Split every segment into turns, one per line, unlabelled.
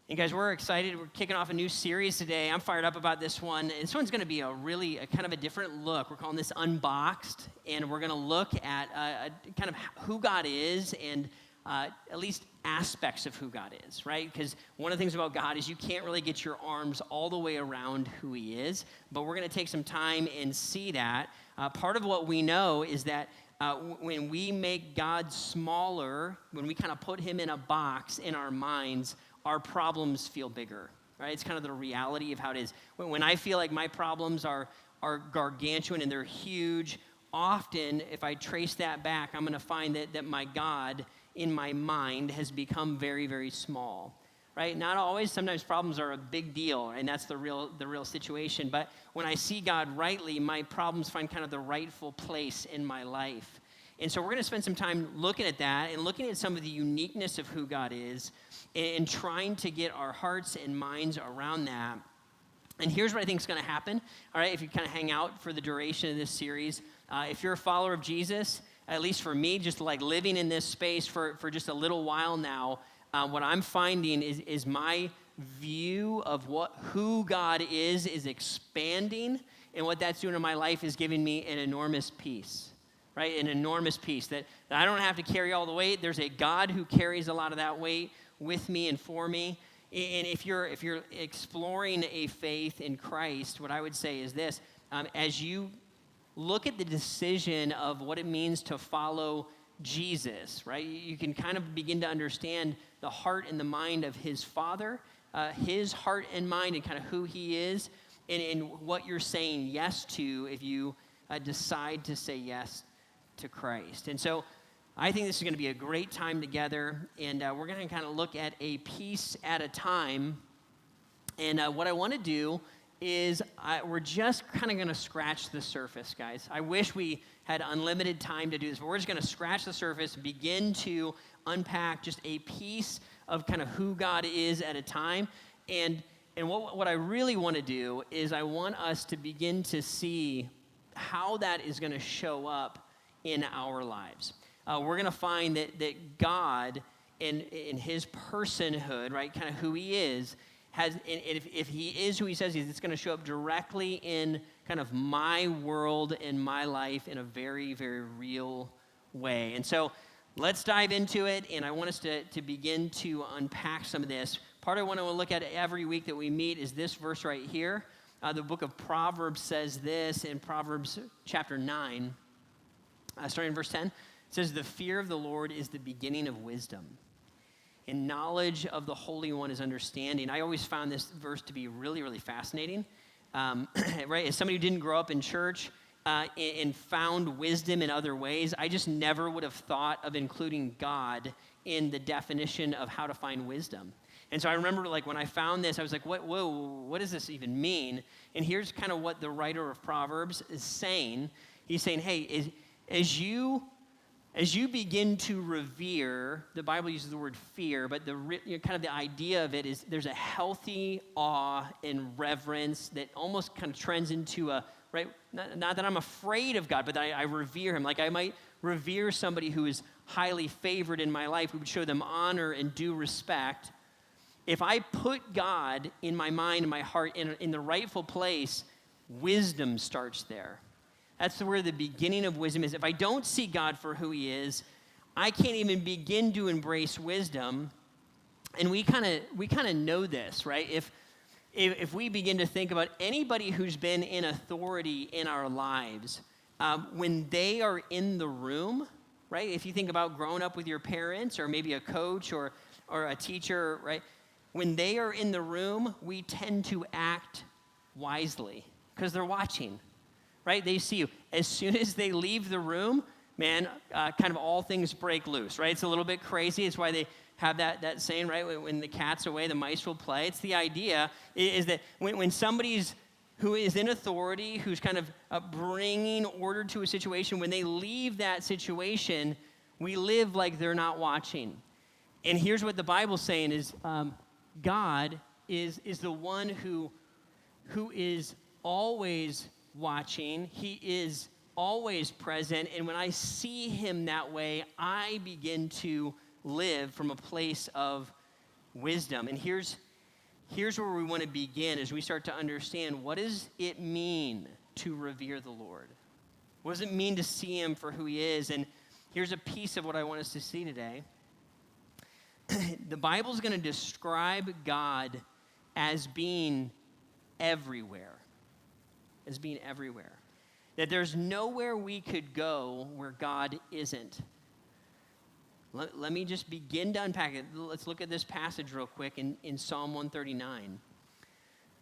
And guys, we're excited. We're kicking off a new series today. I'm fired up about this one. This one's going to be a kind of a different look. We're calling this Unboxed, and we're going to look at kind of who God is and at least aspects of who God is, right? Because one of the things about God is you can't really get your arms all the way around who he is, but we're going to take some time and see that. Part of what we know is that when we make God smaller, when we kind of put him in a box in our minds, our problems feel bigger, right? It's kind of the reality of how it is. When I feel like my problems are gargantuan and they're huge, often if I trace that back, I'm going to find that my God in my mind has become very, very small, right? Not always. Sometimes problems are a big deal, and that's the real situation. But when I see God rightly, my problems find kind of the rightful place in my life. And so we're going to spend some time looking at that and looking at some of the uniqueness of who God is and trying to get our hearts and minds around that. And here's what I think is going to happen, all right, if you kind of hang out for the duration of this series. If you're a follower of Jesus, at least for me, just like living in this space for just a little while now, what I'm finding is my view of who God is expanding, and what that's doing in my life is giving me an enormous peace. Right, an enormous peace that I don't have to carry all the weight. There's a God who carries a lot of that weight with me and for me. And if you're exploring a faith in Christ, what I would say is this: as you look at the decision of what it means to follow Jesus, right, you can kind of begin to understand the heart and the mind of his Father, his heart and mind, and kind of who he is, and what you're saying yes to if you decide to say yes to Christ. And so I think this is going to be a great time together, and we're going to kind of look at a piece at a time. And what I want to do is we're just kind of going to scratch the surface, guys. I wish we had unlimited time to do this, but we're just going to scratch the surface, begin to unpack just a piece of kind of who God is at a time. And what I really want to do is I want us to begin to see how that is going to show up in our lives. We're going to find that God, in his personhood, right, kind of who he is, has, and if he is who he says he is, it's going to show up directly in kind of my world and my life in a very, very real way. And so let's dive into it, and I want us to begin to unpack some of this. Part I want to look at every week that we meet is this verse right here. The book of Proverbs says this in Proverbs chapter 9. Starting in verse 10, it says, "The fear of the Lord is the beginning of wisdom, and knowledge of the Holy One is understanding." I always found this verse to be really, really fascinating. Right? As somebody who didn't grow up in church and found wisdom in other ways, I just never would have thought of including God in the definition of how to find wisdom. And so I remember, like, when I found this, I was like, what does this even mean? And here's kind of what the writer of Proverbs is saying. He's saying, hey, as you begin to revere, the Bible uses the word fear, but kind of the idea of it is there's a healthy awe and reverence that almost kind of trends into right, not that I'm afraid of God, but that I revere him. Like I might revere somebody who is highly favored in my life, who would show them honor and due respect. If I put God in my mind and my heart in the rightful place, wisdom starts there. That's where the beginning of wisdom is. If I don't see God for who he is, I can't even begin to embrace wisdom. And we kind of know this, right? If we begin to think about anybody who's been in authority in our lives, when they are in the room, right? If you think about growing up with your parents or maybe a coach or a teacher, right? When they are in the room, we tend to act wisely because they're watching. Right? They see you. As soon as they leave the room, man, kind of all things break loose, right? It's a little bit crazy. It's why they have that saying, right? When the cat's away, the mice will play. It's the idea is that when somebody's who is in authority, who's kind of bringing order to a situation, when they leave that situation, we live like they're not watching. And here's what the Bible's saying is God is the one who is always watching. He is always present, and when I see him that way, I begin to live from a place of wisdom. And here's here's where we want to begin as we start to understand, what does it mean to revere the Lord? What does it mean to see him for who he is? And here's a piece of what I want us to see today. The Bible's going to describe God as being everywhere. As being everywhere. That there's nowhere we could go where God isn't. Let me just begin to unpack it. Let's look at this passage real quick in Psalm 139.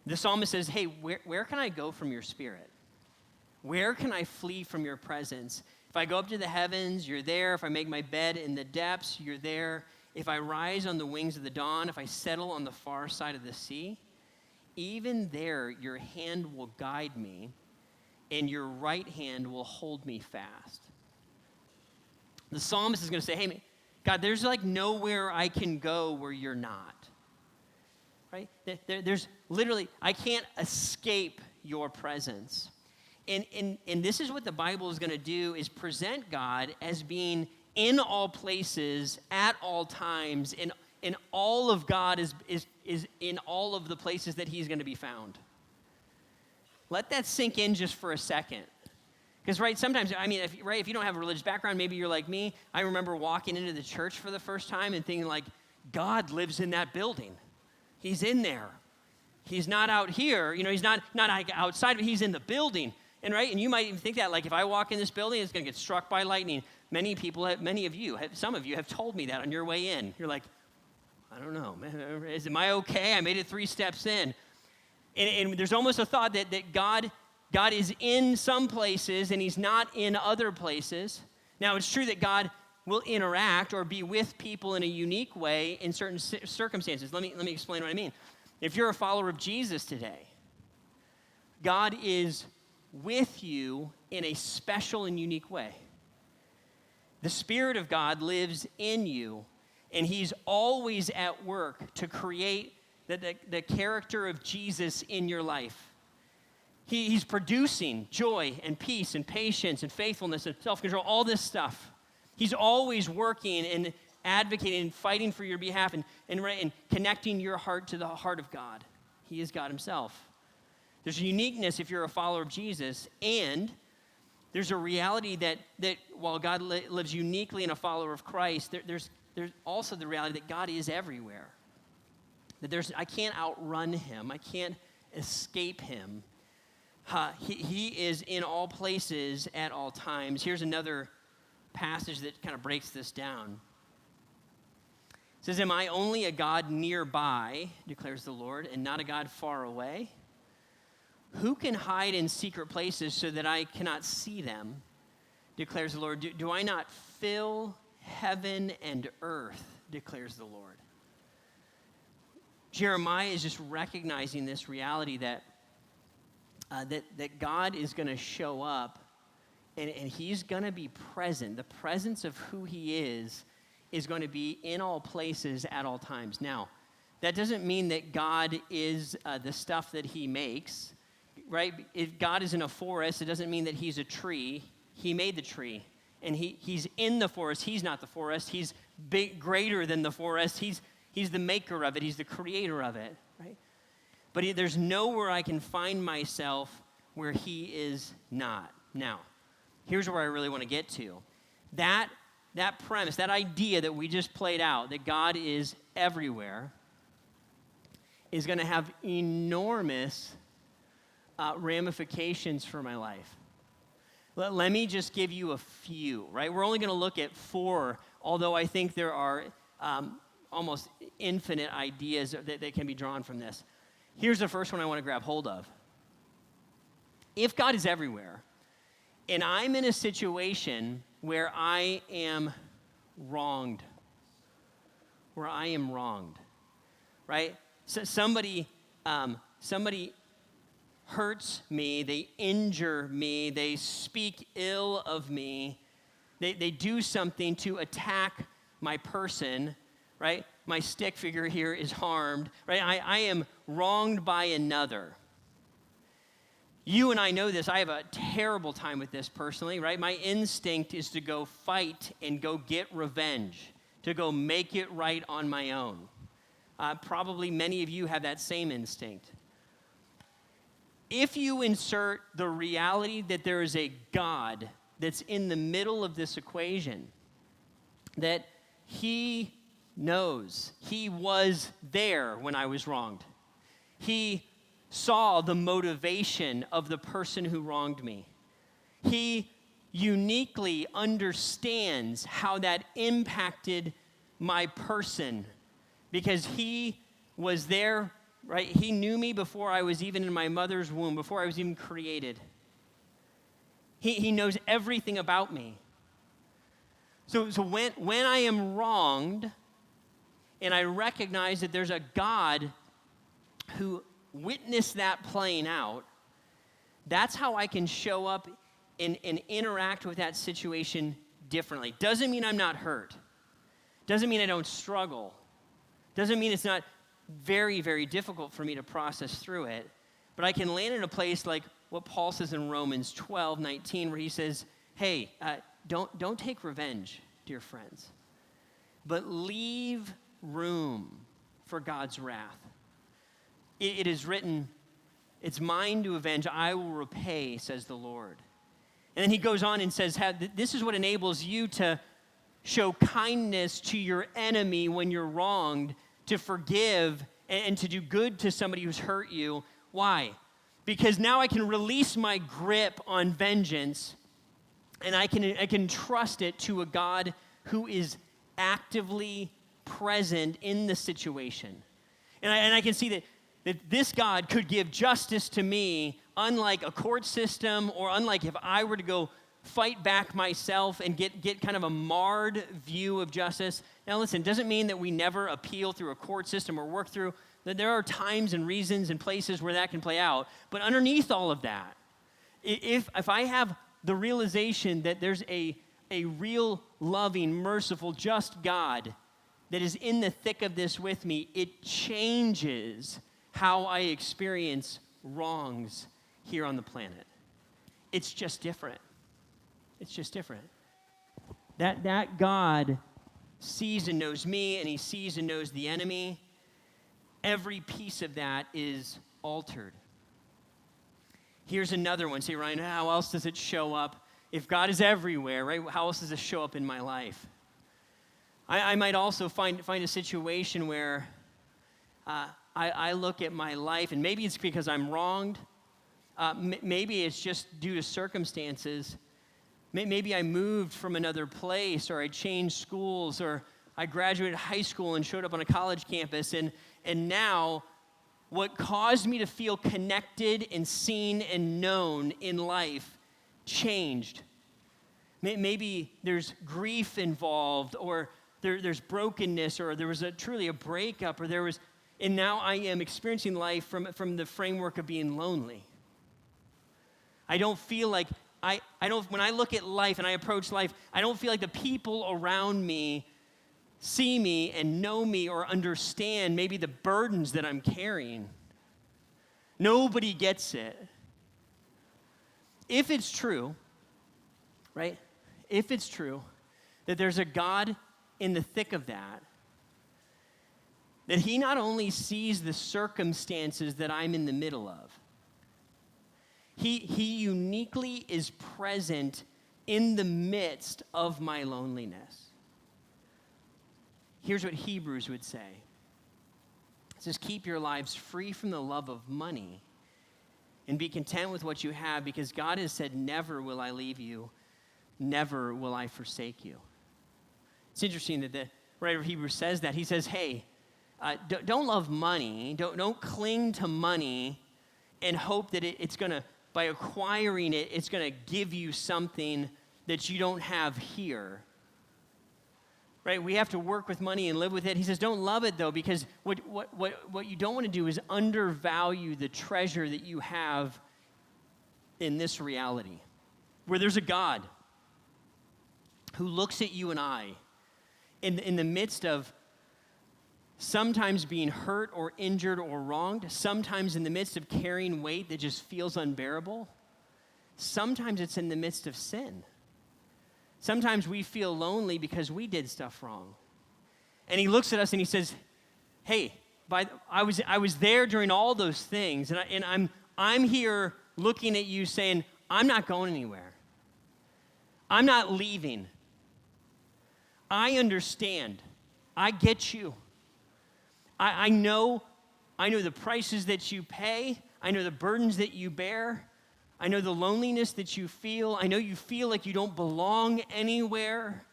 The psalmist says, hey, where can I go from your spirit? Where can I flee from your presence? If I go up to the heavens, you're there. If I make my bed in the depths, you're there. If I rise on the wings of the dawn, if I settle on the far side of the sea, even there your hand will guide me, and your right hand will hold me fast. The psalmist is going to say, hey, God, there's like nowhere I can go where you're not. Right? There's literally, I can't escape your presence. And this is what the Bible is going to do, is present God as being in all places, at all times, and all of God is in all of the places that he's going to be found. Let that sink in just for a second. Because, right, sometimes, I mean, if you don't have a religious background, maybe you're like me. I remember walking into the church for the first time and thinking, like, God lives in that building. He's in there. He's not out here. You know, he's not outside, but he's in the building. And, right, and you might even think that, like, if I walk in this building, it's going to get struck by lightning. Some of you have told me that on your way in. You're like, I don't know, man. Am I okay? I made it 3 steps in. And there's almost a thought that God is in some places and he's not in other places. Now, it's true that God will interact or be with people in a unique way in certain circumstances. Let me explain what I mean. If you're a follower of Jesus today, God is with you in a special and unique way. The Spirit of God lives in you, and he's always at work to create the character of Jesus in your life. He's producing joy and peace and patience and faithfulness and self-control, all this stuff. He's always working and advocating and fighting for your behalf and connecting your heart to the heart of God. He is God himself. There's a uniqueness if you're a follower of Jesus, and there's a reality that while God lives uniquely in a follower of Christ, there's also the reality that God is everywhere. That I can't outrun him. I can't escape him. He is in all places at all times. Here's another passage that kind of breaks this down. It says, am I only a God nearby, declares the Lord, and not a God far away? Who can hide in secret places so that I cannot see them, declares the Lord? Do I not fill heaven and earth, declares the Lord? Jeremiah is just recognizing this reality that God is going to show up and he's going to be present. The presence of who he is going to be in all places at all times. Now, that doesn't mean that God is the stuff that he makes, right? If God is in a forest, it doesn't mean that he's a tree. He made the tree, and he's in the forest. He's not the forest. He's greater than the forest. He's the maker of it. He's the creator of it, right? But there's nowhere I can find myself where he is not. Now, here's where I really want to get to. That premise, that idea that we just played out, that God is everywhere, is going to have enormous ramifications for my life. Let me just give you a few, right? We're only going to look at 4, although I think there are almost infinite ideas that can be drawn from this. Here's the first one I want to grab hold of. If God is everywhere, and I'm in a situation where I am wronged, right? So somebody hurts me, they injure me, they speak ill of me, they do something to attack my person, right? My stick figure here is harmed, right? I am wronged by another. You and I know this. I have a terrible time with this personally, right? My instinct is to go fight and go get revenge, to go make it right on my own. Probably many of you have that same instinct. If you insert the reality that there is a God that's in the middle of this equation, that he knows, he was there when I was wronged. He saw the motivation of the person who wronged me. He uniquely understands how that impacted my person because he was there, right? He knew me before I was even in my mother's womb, before I was even created. He knows everything about me. So when I am wronged and I recognize that there's a God who witnessed that playing out, that's how I can show up and interact with that situation differently. Doesn't mean I'm not hurt. Doesn't mean I don't struggle. Doesn't mean it's not very, very difficult for me to process through it. But I can land in a place like what Paul says in Romans 12:19, where he says, hey, don't take revenge, dear friends, but leave room for God's wrath. It is written, it's mine to avenge, I will repay, says the Lord. And then he goes on and says, this is what enables you to show kindness to your enemy when you're wronged, to forgive and to do good to somebody who's hurt you. Why? Because now I can release my grip on vengeance and I can trust it to a God who is actively present in the situation. And I can see that this God could give justice to me, unlike a court system or unlike if I were to go fight back myself and get kind of a marred view of justice. Now listen, it doesn't mean that we never appeal through a court system or work through, that there are times and reasons and places where that can play out. But underneath all of that, if I have the realization that there's a real, loving, merciful, just God that is in the thick of this with me, it changes how I experience wrongs here on the planet. It's just different. It's just different. That God sees and knows me, and he sees and knows the enemy. Every piece of that is altered. Here's another one. Say, Ryan, how else does it show up? If God is everywhere, right, how else does it show up in my life? I might also find a situation where I look at my life, and maybe it's because I'm wronged. Maybe it's just due to circumstances. Maybe I moved from another place, or I changed schools, or I graduated high school and showed up on a college campus, and now what caused me to feel connected and seen and known in life changed. Maybe there's grief involved, or there's brokenness, or there was truly a breakup, and now I am experiencing life from the framework of being lonely. I don't feel like, when I look at life and I approach life, I don't feel like the people around me see me and know me or understand maybe the burdens that I'm carrying. Nobody gets it. If it's true, right? If it's true that there's a God in the thick of that he not only sees the circumstances that I'm in the middle of, He uniquely is present in the midst of my loneliness. Here's what Hebrews would say. It says, keep your lives free from the love of money and be content with what you have, because God has said, never will I leave you, never will I forsake you. It's interesting that the writer of Hebrews says that. He says, hey, don't love money, don't cling to money and hope that it's going to, by acquiring it, it's going to give you something that you don't have here. Right? We have to work with money and live with it. He says, don't love it, though, because what you don't want to do is undervalue the treasure that you have in this reality, where there's a God who looks at you and I in the midst of sometimes being hurt or injured or wronged, sometimes in the midst of carrying weight that just feels unbearable. Sometimes it's in the midst of sin. Sometimes we feel lonely because we did stuff wrong. And he looks at us and he says, hey, I was there during all those things, and I'm here looking at you saying, I'm not going anywhere. I'm not leaving. I understand. I get you. I know the prices that you pay. I know the burdens that you bear. I know the loneliness that you feel. I know you feel like you don't belong anywhere.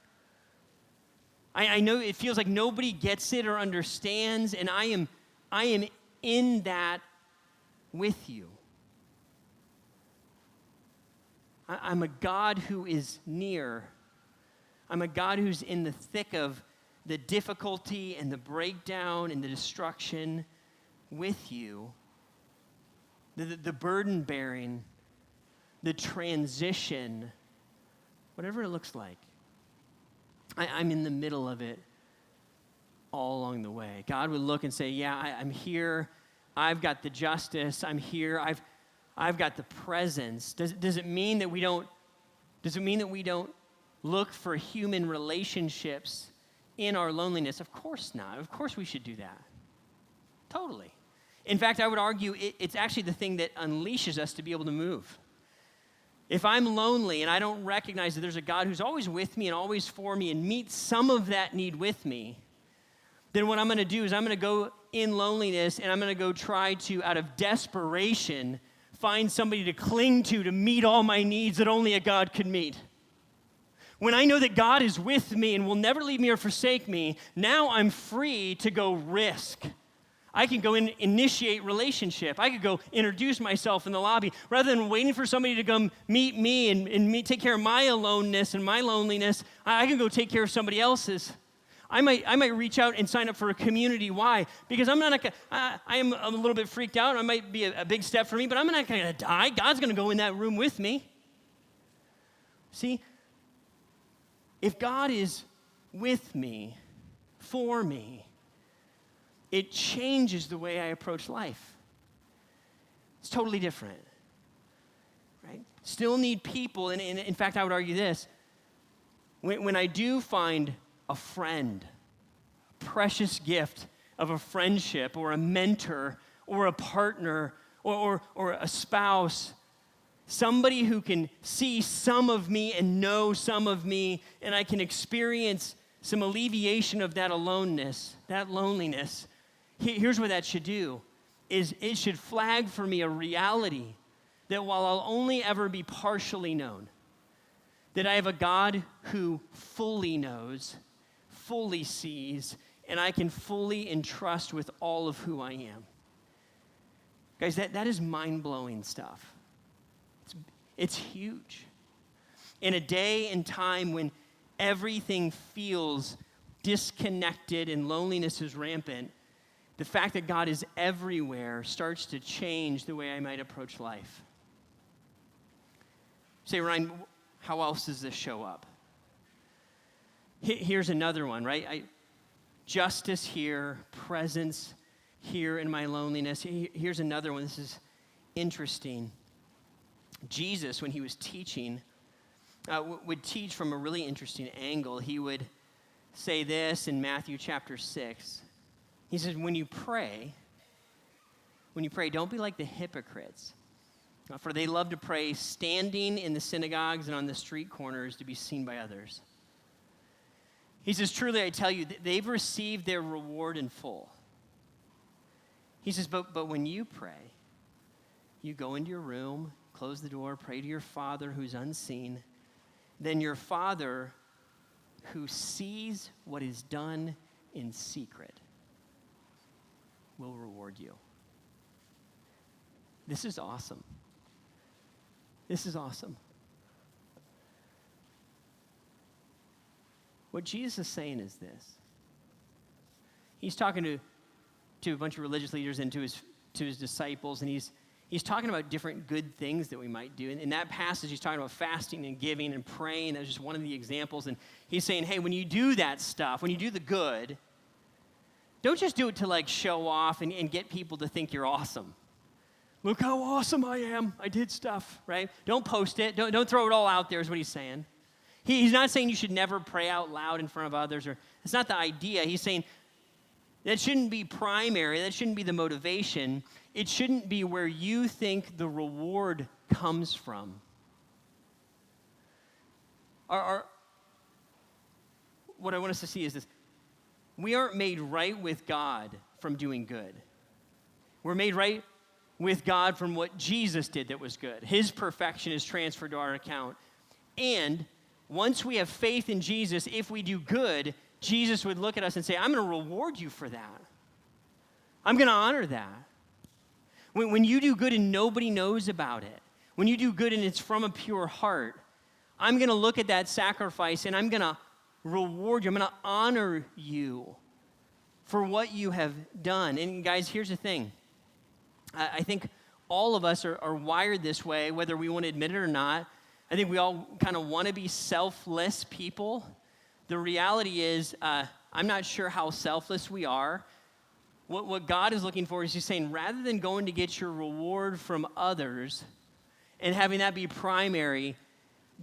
I know it feels like nobody gets it or understands, and I am in that with you. I'm a God who is near. I'm a God who's in the thick of the difficulty and the breakdown and the destruction with you. The burden bearing, the transition, whatever it looks like. I'm in the middle of it all along the way. God would look and say, yeah, I'm here. I've got the justice. I'm here. I've got the presence. Does it mean that we don't look for human relationships in our loneliness? Of course not. Of course we should do that. Totally. In fact, I would argue it's actually the thing that unleashes us to be able to move. If I'm lonely and I don't recognize that there's a God who's always with me and always for me and meets some of that need with me, then what I'm going to do is I'm going to go in loneliness and I'm going to go try to, out of desperation, find somebody to cling to meet all my needs that only a God could meet. When I know that God is with me and will never leave me or forsake me, now I'm free to go risk. I can go initiate relationship. I could go introduce myself in the lobby. Rather than waiting for somebody to come meet me and take care of my aloneness and my loneliness, I can go take care of somebody else's. I might reach out and sign up for a community. Why? Because I am a little bit freaked out. It might be a big step for me, but I'm not going to die. God's going to go in that room with me. See, if God is with me, for me, it changes the way I approach life. It's totally different, right? Still need people, and in fact, I would argue this. When I do find a friend, a precious gift of a friendship or a mentor or a partner or a spouse, somebody who can see some of me and know some of me, and I can experience some alleviation of that aloneness, that loneliness. Here's what that should do, is it should flag for me a reality that while I'll only ever be partially known, that I have a God who fully knows, fully sees, and I can fully entrust with all of who I am. Guys, that is mind-blowing stuff. It's huge. In a day and time when everything feels disconnected and loneliness is rampant, the fact that God is everywhere starts to change the way I might approach life. Say, Ryan, how else does this show up? Here's another one, right? Justice here, presence here in my loneliness. Here's another one. This is interesting. Jesus, when he was teaching, would teach from a really interesting angle. He would say this in Matthew chapter 6. He says, when you pray, don't be like the hypocrites, for they love to pray standing in the synagogues and on the street corners to be seen by others. He says, truly I tell you, they've received their reward in full. He says, but when you pray, you go into your room, close the door, pray to your Father who's unseen. Then your Father who sees what is done in secret will reward you. This is awesome. This is awesome. What Jesus is saying is this. He's talking to a bunch of religious leaders and to his disciples, and he's talking about different good things that we might do. And in that passage, he's talking about fasting and giving and praying. That's just one of the examples. And he's saying, hey, when you do that stuff, when you do the good, don't just do it to like show off and get people to think you're awesome. Look how awesome I am. I did stuff, right? Don't post it. Don't throw it all out there is what he's saying. He's not saying you should never pray out loud in front of others. It's not the idea. He's saying That shouldn't be primary. That shouldn't be the motivation. It shouldn't be where you think the reward comes from. What I want us to see is this. We aren't made right with God from doing good. We're made right with God from what Jesus did that was good. His perfection is transferred to our account. And once we have faith in Jesus, if we do good, Jesus would look at us and say, I'm going to reward you for that. I'm going to honor that. When you do good and nobody knows about it, when you do good and it's from a pure heart, I'm going to look at that sacrifice and I'm going to reward you. I'm going to honor you for what you have done. And guys, here's the thing. I think all of us are wired this way, whether we want to admit it or not. I think we all kind of want to be selfless people. The reality is, I'm not sure how selfless we are. What God is looking for is He's saying, rather than going to get your reward from others and having that be primary,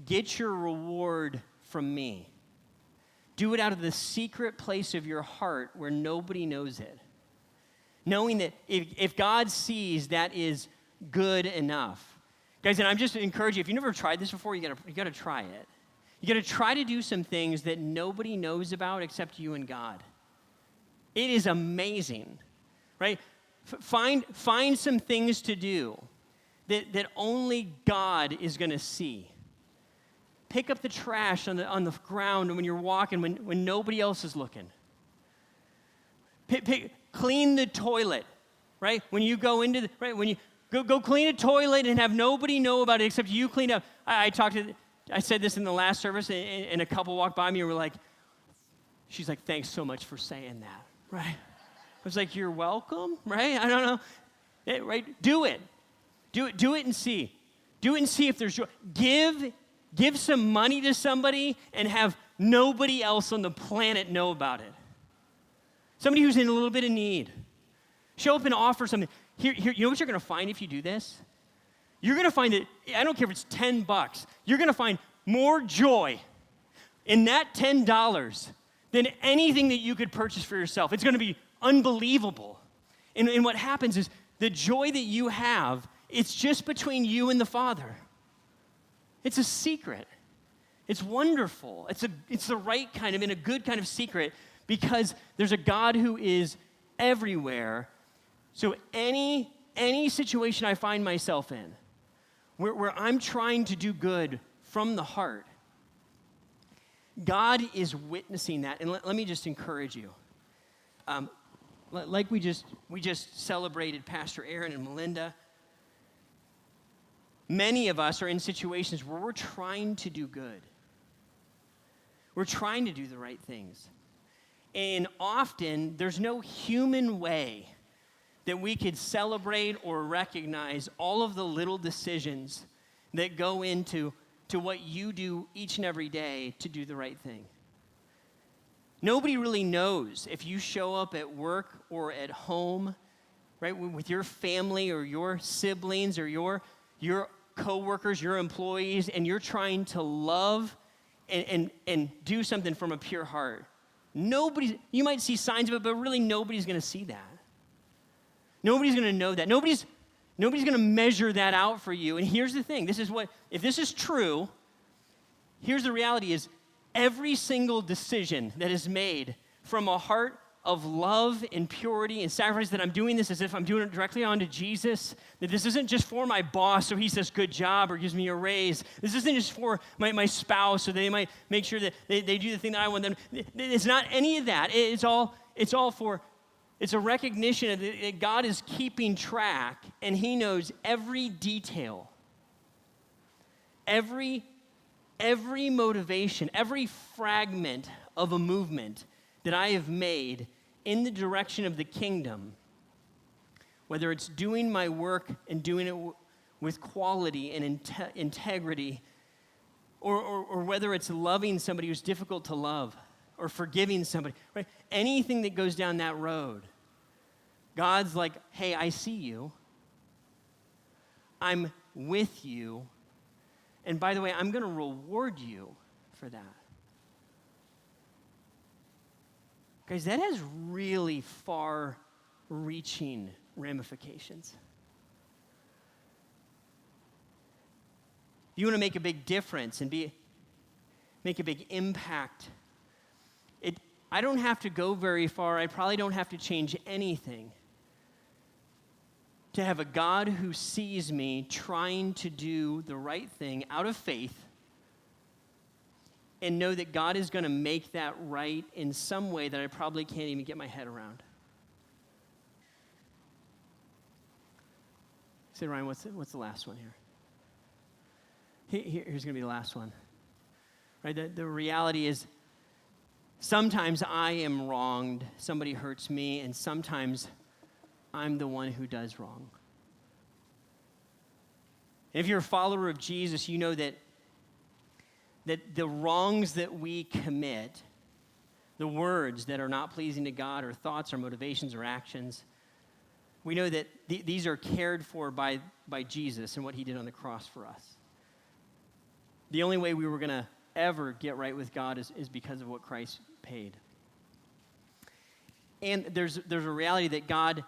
get your reward from me. Do it out of the secret place of your heart where nobody knows it. Knowing that if God sees, that is good enough. Guys, and I'm just encouraging you, if you've never tried this before, you gotta try it. You got to try to do some things that nobody knows about except you and God. It is amazing, right? Find some things to do that only God is going to see. Pick up the trash on the ground when you're walking, when nobody else is looking. Clean the toilet, right? When you go into when you go clean a toilet and have nobody know about it except you clean up. I said this in the last service, and a couple walked by me and were like, she's like, thanks so much for saying that, right? I was like, you're welcome, right? I don't know, right? Do it and see. Do it and see if there's joy. Give some money to somebody and have nobody else on the planet know about it. Somebody who's in a little bit of need. Show up and offer something. Here, you know what you're going to find if you do this? You're going to find that, I don't care if it's $10, you're going to find more joy in that $10 than anything that you could purchase for yourself. It's going to be unbelievable. And what happens is the joy that you have, it's just between you and the Father. It's a secret. It's wonderful. It's the right kind of, and a good kind of secret, because there's a God who is everywhere. So any situation I find myself in, where I'm trying to do good from the heart, God is witnessing that. And let me just encourage you. Like we just celebrated Pastor Aaron and Melinda. Many of us are in situations where we're trying to do good. We're trying to do the right things. And often, there's no human way that we could celebrate or recognize all of the little decisions that go into what you do each and every day to do the right thing. Nobody really knows if you show up at work or at home, right, with your family or your siblings or your coworkers, your employees, and you're trying to love and do something from a pure heart. You might see signs of it, but really nobody's going to see that. Nobody's going to know that. Nobody's going to measure that out for you. And here's the thing. If this is true, here's the reality is every single decision that is made from a heart of love and purity and sacrifice, that I'm doing this as if I'm doing it directly onto Jesus, that this isn't just for my boss so he says good job or gives me a raise. This isn't just for my spouse so they might make sure that they do the thing that I want them. It's not any of that. It's a recognition that God is keeping track and he knows every detail, every motivation, every fragment of a movement that I have made in the direction of the kingdom, whether it's doing my work and doing it with quality and integrity, or whether it's loving somebody who's difficult to love, or forgiving somebody, right? Anything that goes down that road, God's like, hey, I see you. I'm with you. And by the way, I'm going to reward you for that. Guys, that has really far-reaching ramifications. If you want to make a big difference and make a big impact, I don't have to go very far. I probably don't have to change anything to have a God who sees me trying to do the right thing out of faith and know that God is going to make that right in some way that I probably can't even get my head around. Say, Ryan, what's the last one here? Here's going to be the last one. Right? The reality is sometimes I am wronged, somebody hurts me, and sometimes I'm the one who does wrong. If you're a follower of Jesus, you know that the wrongs that we commit, the words that are not pleasing to God, or thoughts or motivations or actions, we know that these are cared for by Jesus and what he did on the cross for us. The only way we were going to ever get right with God is because of what Christ paid. And there's a reality that God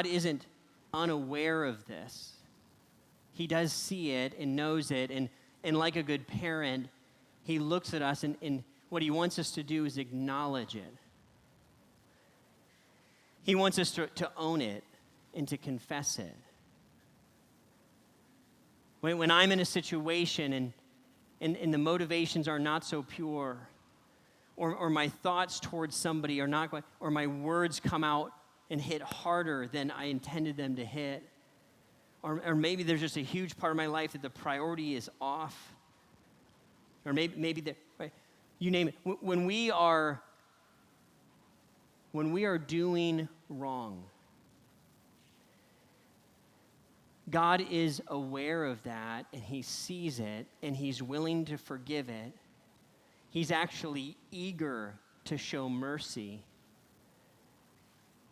isn't unaware of this. He does see it and knows it, and like a good parent, he looks at us, and what he wants us to do is acknowledge it. He wants us to own it and to confess it. When I'm in a situation and the motivations are not so pure, or my thoughts towards somebody are not going, or my words come out and hit harder than I intended them to hit, or maybe there's just a huge part of my life that the priority is off, or maybe right, you name it. When we are doing wrong, God is aware of that, and he sees it, and he's willing to forgive it. He's actually eager to show mercy.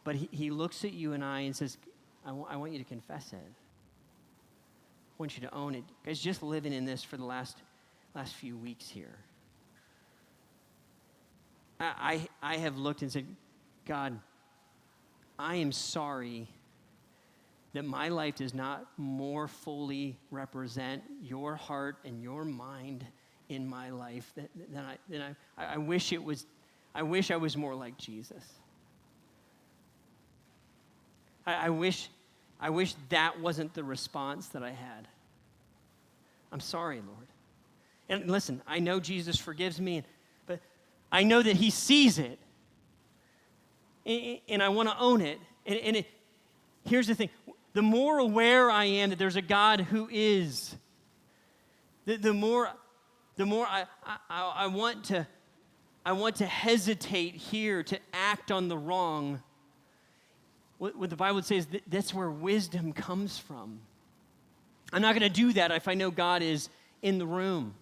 But he looks at you and I and says, I want you to confess it. I want you to own it. Guys, just living in this for the last few weeks here, I have looked and said, God, I am sorry that my life does not more fully represent your heart and your mind in my life than I wish it was. I wish I was more like Jesus. I wish that wasn't the response that I had. I'm sorry, Lord. And listen, I know Jesus forgives me, but I know that he sees it, and I want to own it. And here's the thing. The more aware I am that there's a God who is, the more I want to hesitate here to act on the wrong. What the Bible says, that's where wisdom comes from. I'm not going to do that if I know God is in the room.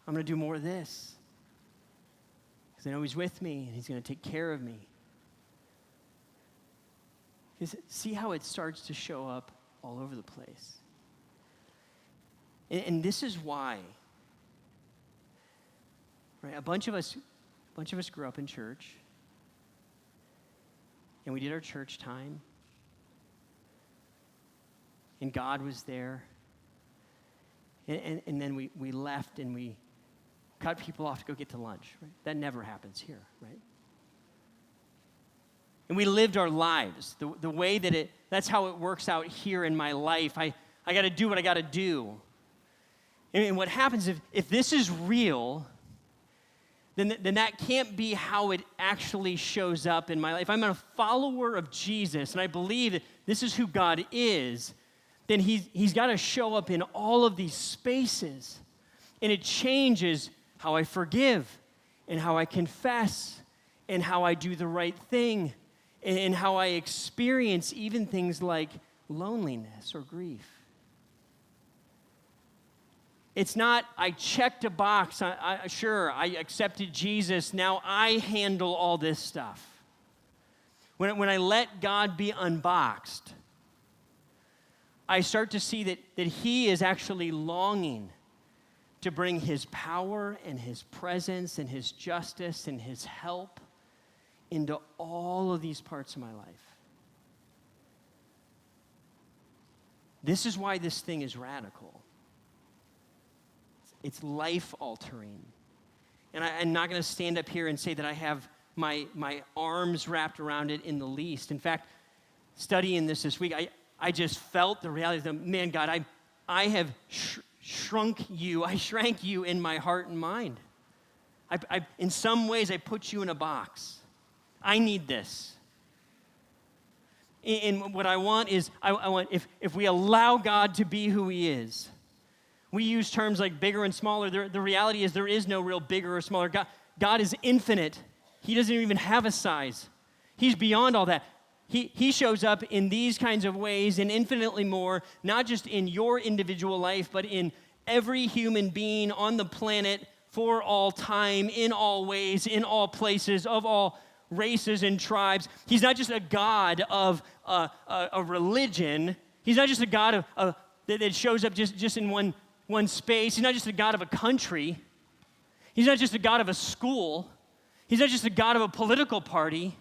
I'm going to do more of this because I know he's with me and he's going to take care of me. See how it starts to show up all over the place. And this is why, right? A bunch of us grew up in church, and we did our church time, and God was there, and then we left and we cut people off to go get to lunch. Right? That never happens here, right? And we lived our lives the way that's how it works out here in my life. I got to do what I got to do. And what happens if this is real, then that can't be how it actually shows up in my life. If I'm a follower of Jesus and I believe that this is who God is, then he's got to show up in all of these spaces. And it changes how I forgive and how I confess and how I do the right thing and how I experience even things like loneliness or grief. It's not, I checked a box, sure, I accepted Jesus, now I handle all this stuff. When I let God be unboxed, I start to see that he is actually longing to bring his power and his presence and his justice and his help into all of these parts of my life. This is why this thing is radical. It's life-altering. And I'm not going to stand up here and say that I have my arms wrapped around it in the least. In fact, studying this week, I just felt the reality that, man, God, I have shrank you in my heart and mind. In some ways, I put you in a box. I need this. And what I want is, I want, if we allow God to be who he is, we use terms like bigger and smaller. The reality is there is no real bigger or smaller. God is infinite. He doesn't even have a size. He's beyond all that. He shows up in these kinds of ways and infinitely more, not just in your individual life, but in every human being on the planet for all time, in all ways, in all places, of all races and tribes. He's not just a God of a religion. He's not just a God that shows up just in one space. He's not just a God of a country. He's not just a God of a school. He's not just a God of a political party.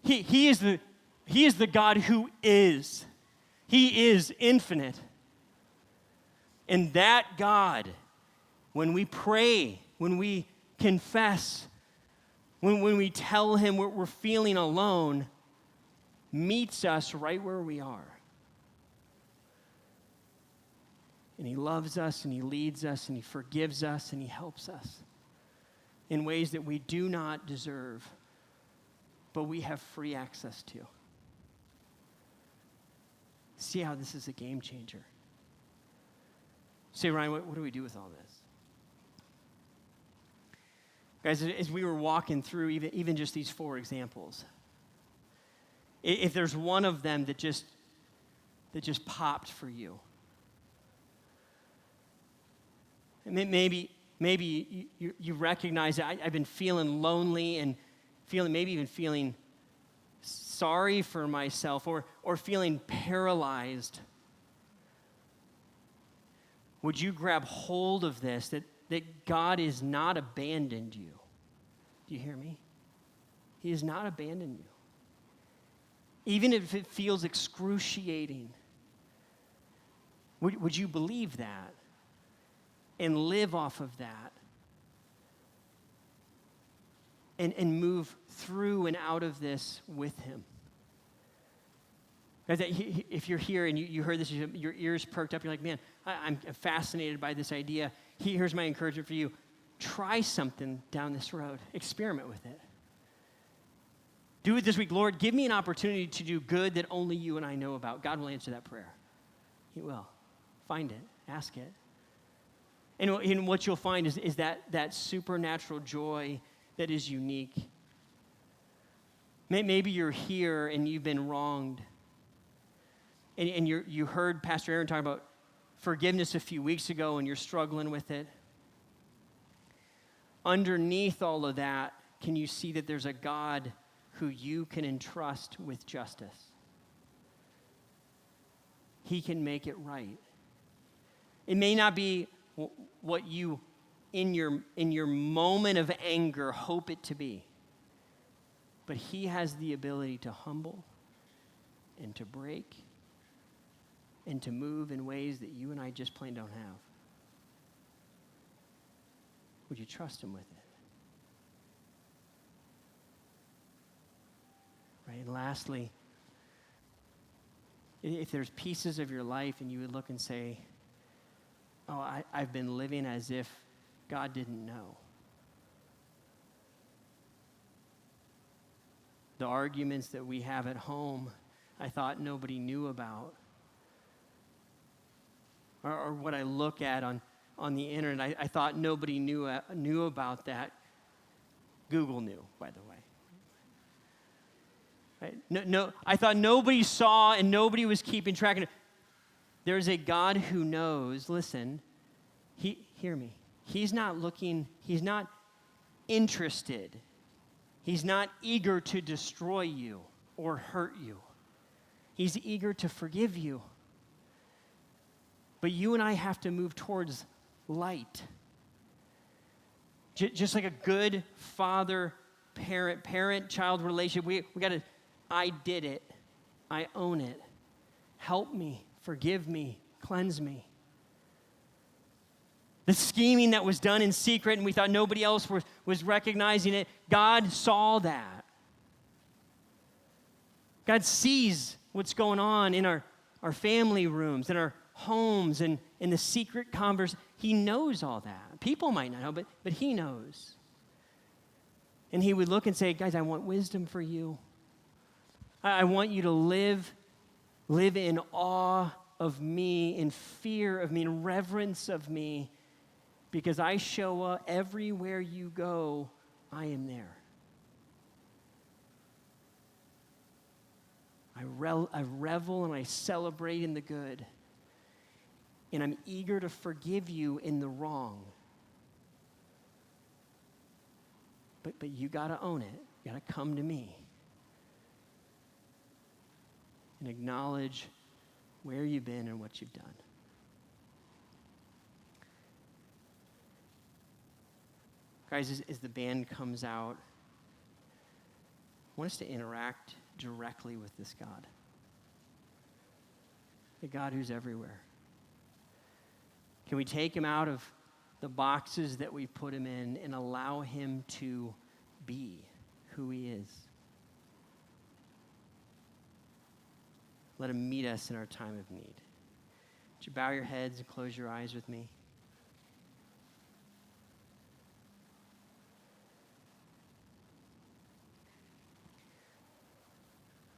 He is the God who is. He is infinite. And that God, when we pray, when we confess, when we tell him we're feeling alone, meets us right where we are. And he loves us, and he leads us, and he forgives us, and he helps us in ways that we do not deserve, but we have free access to. See how this is a game changer. Say, Ryan, what do we do with all this? Guys, as we were walking through even just these 4 examples, if there's one of them that just popped for you, maybe you recognize that I've been feeling lonely and maybe even feeling sorry for myself or feeling paralyzed. Would you grab hold of this, that God has not abandoned you? Do you hear me? He has not abandoned you. Even if it feels excruciating, would you believe that and live off of that and move through and out of this with him? If you're here and you heard this, your ears perked up, you're like, man, I'm fascinated by this idea. Here's my encouragement for you. Try something down this road. Experiment with it. Do it this week. Lord, give me an opportunity to do good that only you and I know about. God will answer that prayer. He will. Find it. Ask it. And what you'll find is that supernatural joy that is unique. Maybe you're here and you've been wronged. And you heard Pastor Aaron talk about forgiveness a few weeks ago and you're struggling with it. Underneath all of that, can you see that there's a God who you can entrust with justice? He can make it right. It may not be what you, in your moment of anger, hope it to be, but he has the ability to humble and to break and to move in ways that you and I just plain don't have. Would you trust him with it? Right, and lastly, if there's pieces of your life and you would look and say, oh, I've been living as if God didn't know. The arguments that we have at home, I thought nobody knew about. Or what I look at on the internet, I thought nobody knew about that. Google knew, by the way. Right? No, I thought nobody saw and nobody was keeping track of it. There's a God who knows. Listen, hear me. He's not looking, he's not interested. He's not eager to destroy you or hurt you. He's eager to forgive you. But you and I have to move towards light. Just like a good parent-child relationship, we got to, I did it. I own it. Help me, forgive me, cleanse me. The scheming that was done in secret and we thought nobody else was recognizing it, God saw that. God sees what's going on in our family rooms, in our homes, and in the secret converse. He knows all that. People might not know, but he knows. And he would look and say, guys, I want wisdom for you. I want you to live in awe of me, in fear of me, in reverence of me, because I show up everywhere you go, I am there. I revel and I celebrate in the good. And I'm eager to forgive you in the wrong. But you got to own it. You got to come to me and acknowledge where you've been and what you've done. Guys, as the band comes out, I want us to interact directly with this God. The God who's everywhere. Can we take him out of the boxes that we put him in and allow him to be who he is? Let him meet us in our time of need. Would you bow your heads and close your eyes with me?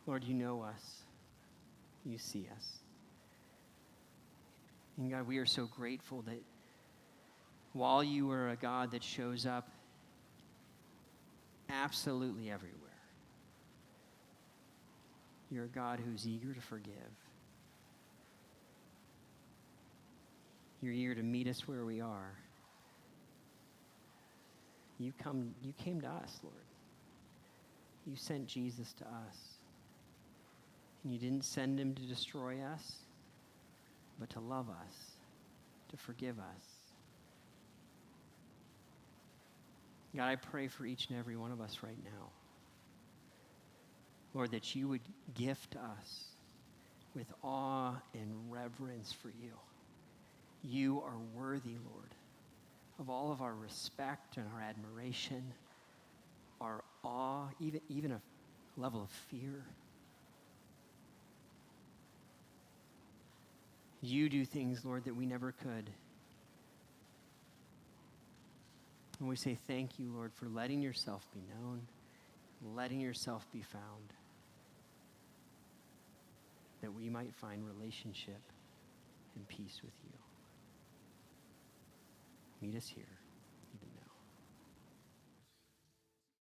Lord, you know us. You see us. And God, we are so grateful that while you are a God that shows up absolutely everywhere, you're a God who's eager to forgive. You're eager to meet us where we are. You came to us, Lord. You sent Jesus to us. And you didn't send him to destroy us, but to love us, to forgive us. God, I pray for each and every one of us right now. Lord, that you would gift us with awe and reverence for you. You are worthy, Lord, of all of our respect and our admiration, our awe, even a level of fear. You do things, Lord, that we never could. And we say thank you, Lord, for letting yourself be known, letting yourself be found, that we might find relationship and peace with you. Meet us here.